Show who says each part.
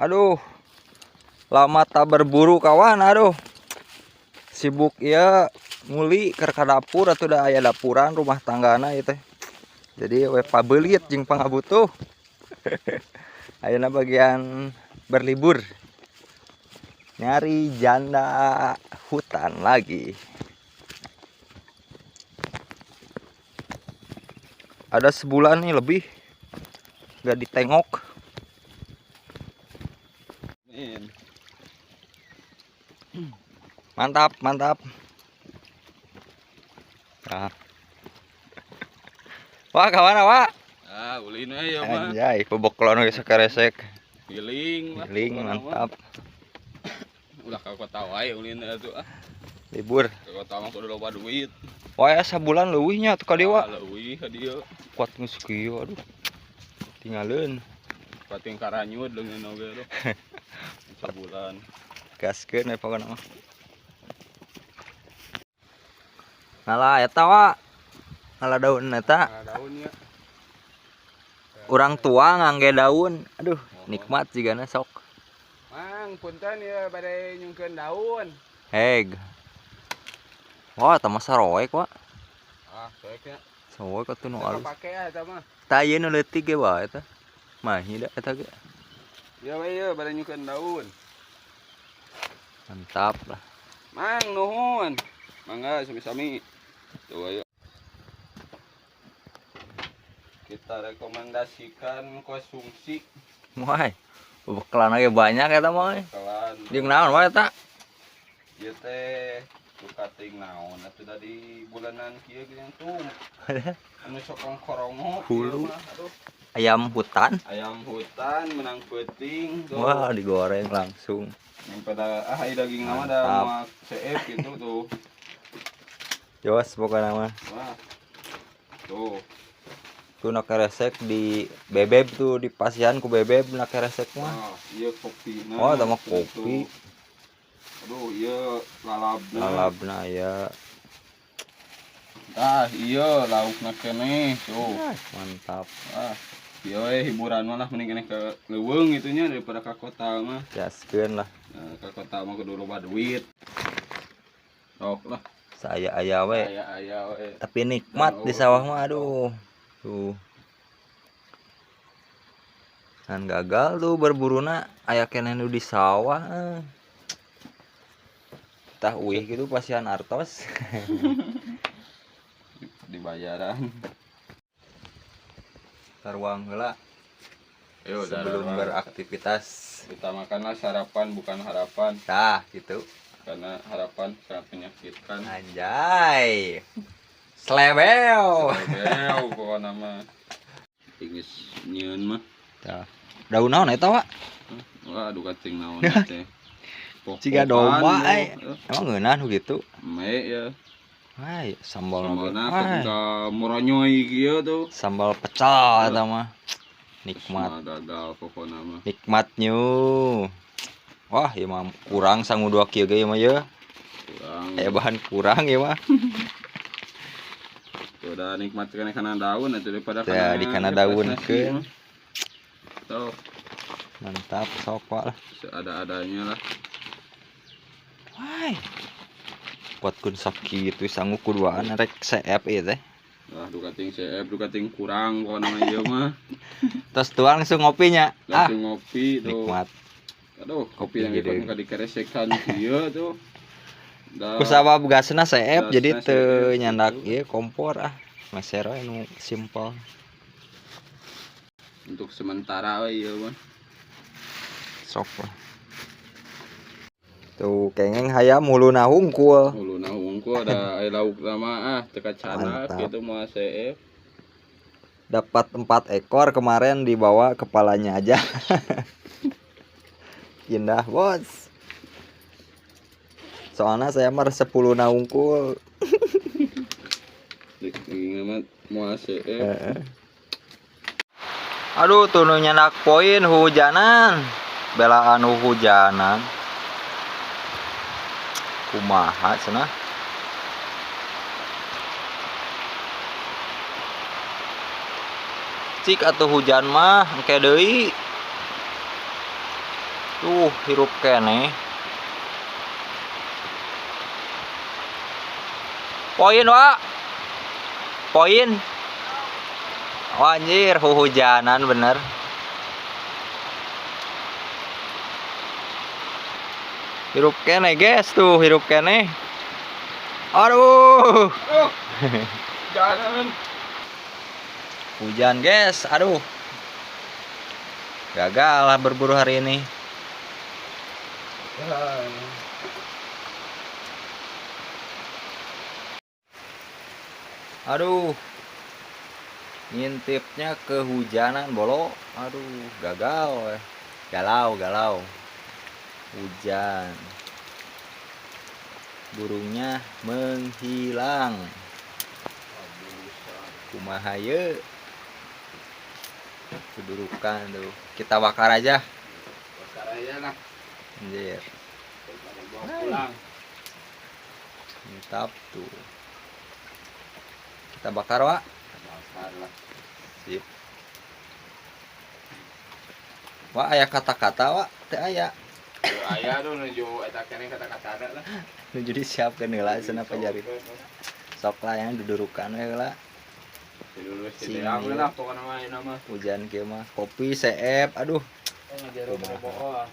Speaker 1: Aduh, lama tak berburu kawan. Aduh, sibuk ya nguli ke dapur atau udah aya dapuran rumah tanggana itu. Jadi we pabelit jeung pangabutuh. Ayeuna bagian berlibur. Nyari janda hutan lagi. Ada sebulan nih lebih gak ditengok. Mantap, mantap. Nah. Wah, kawan Wak.
Speaker 2: Ulin we ya mah.
Speaker 1: Anjay, peboklon geus sakeresek.
Speaker 2: Giling lah.
Speaker 1: Giling mantap.
Speaker 2: Ulah ka kota wae ulin atuh
Speaker 1: Libur.
Speaker 2: Ka kota mah kudu loba duit.
Speaker 1: Wah, sabulan leuwih nya atuh ka dieu, Wak.
Speaker 2: Leuwih ka dieu.
Speaker 1: Kuat geus kieu, aduh. Tinggalin.
Speaker 2: Pating karanyud leungeun oge tuh. Sabulan.
Speaker 1: Gaskeun we pokona mah. Ngalah eta, Wak. Ngalah daun eta.
Speaker 2: Daunnya.
Speaker 1: Urang tua ngangge daun. Aduh, nikmat jigana sok.
Speaker 2: Mang, punten ya bade nyungkeun daun.
Speaker 1: Heg. Wah, eta mah saroek, Wak.
Speaker 2: Soek nya.
Speaker 1: Saroek atuh nu alus.
Speaker 2: Pake eta mah.
Speaker 1: Tah ieu nu leutik ge wae eta. Mahi da eta ge.
Speaker 2: Ya we ye bade nyungkeun daun.
Speaker 1: Mantap lah.
Speaker 2: Mang, nuhun. Mangga sami-sami. Tuh ayo. Kita rekomendasikan konsumsi
Speaker 1: Wah. Bekelan ge banyak eta mah.
Speaker 2: kelan.
Speaker 1: Jeung naon wae eta?
Speaker 2: Ieu teh tukating naon atuh dari bulanan kieu ge tuh. Anu sok korongo.
Speaker 1: Hulu.
Speaker 2: Aduh.
Speaker 1: Ayam hutan.
Speaker 2: Ayam hutan menang peuting tuh.
Speaker 1: Wah, digoreng langsung.
Speaker 2: Yang pada daging nama ada
Speaker 1: Mantap.
Speaker 2: sama CF gitu tuh.
Speaker 1: Jos pokoknya mah.
Speaker 2: Wah. Tuh.
Speaker 1: Tuh nak resek di bebeb tuh di pasian ku bebeb nak resek mah.
Speaker 2: Wah, iya kopi.
Speaker 1: Oh, ada mah kopi.
Speaker 2: Aduh, iya lalabna.
Speaker 1: Lalabna ya.
Speaker 2: Iya laukna keneh tuh.
Speaker 1: Mantap.
Speaker 2: Iya hiburan mah lah mending keneh ke leuweung itunya daripada ka kota mah.
Speaker 1: Jaskeun lah.
Speaker 2: Nah, ka kota mah kudu loba duit. Sok lah.
Speaker 1: Saya we.
Speaker 2: Aya we.
Speaker 1: Tapi nikmat di sawah mah aduh. Tuh. Kan gagal tuh berburuna aya keneh nu di sawah. Tah uih gitu pasian artos.
Speaker 2: Dibayaran.
Speaker 1: Taruang heula
Speaker 2: Ayo
Speaker 1: sebelum beraktivitas.
Speaker 2: Utamakanlah sarapan bukan harapan.
Speaker 1: Tah gitu.
Speaker 2: Karena harapan sangat menyakitkan.
Speaker 1: Anjay. Slebeo.
Speaker 2: Bel pokoknya mah. Tingis nyieun mah.
Speaker 1: Tah. Daun naon eta, Wak?
Speaker 2: Wah, aduh kating naon teh.
Speaker 1: Ciga domba emang ngeunah nu gitu.
Speaker 2: Me ya.
Speaker 1: Hai, sambal
Speaker 2: Sambalna ketika moronyoy kieu tuh.
Speaker 1: Sambal pecel eta mah. Nikmat.
Speaker 2: Gagal pokoknya mah.
Speaker 1: Nikmatnya. Wah, ieu mah kurang sangu 2 kieu ge mah ye.
Speaker 2: Kurang.
Speaker 1: Bahan kurang ya mah.
Speaker 2: Udah nikmat kena kana daun atuh daripada
Speaker 1: Ya, di kana daunkeun.
Speaker 2: Tuh,
Speaker 1: Mantap, sok lah.
Speaker 2: seada-adanya lah.
Speaker 1: Wah. Buat kun sakitu sangu kuduaan rek CF ieu teh.
Speaker 2: Wah, dukating CF, dukating kurang pokoknya mah ieu mah.
Speaker 1: Terus tuang langsung ngopinya.
Speaker 2: Langsung ngopi tuh.
Speaker 1: Nikmat.
Speaker 2: Aduh, kopi yang ikut muka dikeresekan kieu tuh.
Speaker 1: Ku sabab gasna CF jadi
Speaker 2: gasna
Speaker 1: teu
Speaker 2: CF
Speaker 1: nyandak
Speaker 2: gitu.
Speaker 1: ieu kompor meser we nu simpel.
Speaker 2: Untuk sementara we ieu mah.
Speaker 1: Sok lah. Tuh kengeng hayam huluna hungkul.
Speaker 2: Uluna hungkul ada aya lauk nama teu kacanak
Speaker 1: Mantap.
Speaker 2: kitu mah CF.
Speaker 1: Dapat 4 ekor kemarin dibawa kepalanya aja. Indah, Bos. Soalnya saya mah resep huluna hungkul.
Speaker 2: Ini mah moal CF.
Speaker 1: Aduh, tuh nu nyenak poin hujanan. Belaan hujanan. Kumaha cenah? Cik atuh hujan mah engke deui. Tuh hirup kene. Poin wa. Poin. Oh, anjir, hujanan bener. Hirup kene guys, tuh hirup kene. Aduh.
Speaker 2: Jangan.
Speaker 1: Hujan guys, aduh. Gagal lah berburu hari ini. Aduh. Ngintipnya kehujanan bolo. Aduh, gagal. Galau. Hujan. Burungnya menghilang. Kumaha ye. Kedudukan tuh. Kita bakar aja.
Speaker 2: Bakar aja lah.
Speaker 1: Anjir.
Speaker 2: Bawa pulang.
Speaker 1: Mantap tuh. Kita bakar, Wak.
Speaker 2: Bakar lah.
Speaker 1: Sip. Wak, aya kata-kata, Wak. Teu aya.
Speaker 2: Aya tuh nuju eta kene kata-kata ada lah.
Speaker 1: Nuju disiapkeun heula cenah pajari. Sok lah yang dudurukan we heula.
Speaker 2: Dulu sih lah pokoknya mah nama.
Speaker 1: Hujan kieu mah. Kopi, seep, aduh.
Speaker 2: Ngajar bohong.